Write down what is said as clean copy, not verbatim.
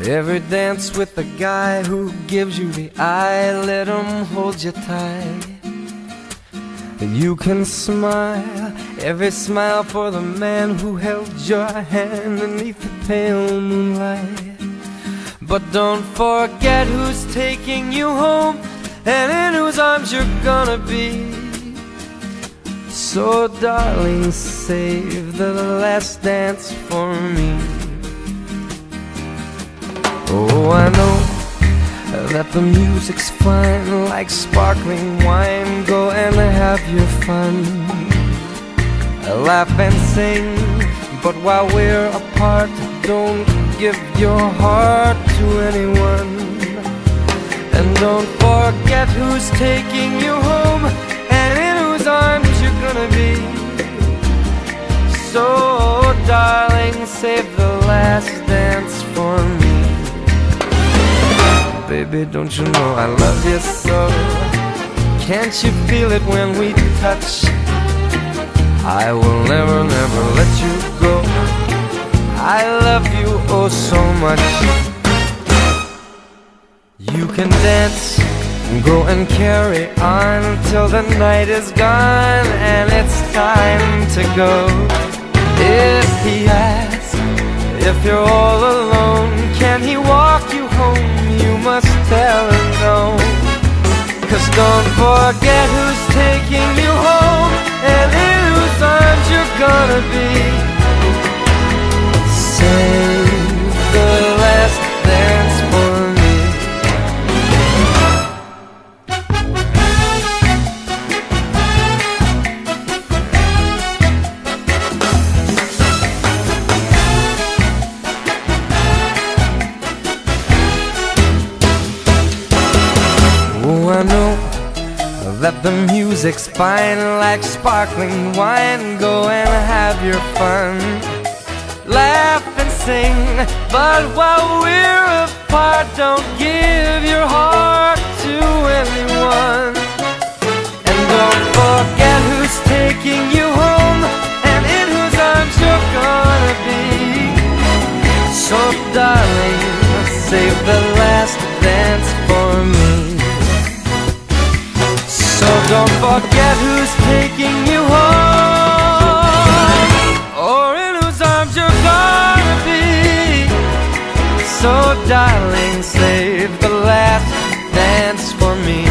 every dance with the guy who gives you the eye. Let him hold you tight. You can smile, every smile for the man who held your hand beneath the pale moonlight. But don't forget who's taking you home and in whose arms you're gonna be. So darling, save the last dance for me. Oh, I know that the music's fine, like sparkling wine. Go and have your fun, laugh and sing. But while we're apart, don't give your heart to anyone. And don't forget who's taking you home and in whose arms you're gonna be. So darling, save the last dance for me. Baby, don't you know I love you so? Can't you feel it when we touch? I will never, never let you go. I love you oh so much. You can dance, go and carry on till the night is gone and it's time to go. If he asks if you're all alone, can he walk you home? You must tell him no. 'Cause don't forget who's taking you home and in whose arms you're gonna be. Save the last dance for me. Oh, I know that the music's fine, like sparkling wine. Go and have your fun, laugh and sing. But while we're apart, don't give your heart to anyone. And don't forget who's taking you home and in whose arms you're gonna be. So darling, save the last dance for me. So don't forget who's taking you home or in whose arms you're gonna be. So darling, save the last dance for me.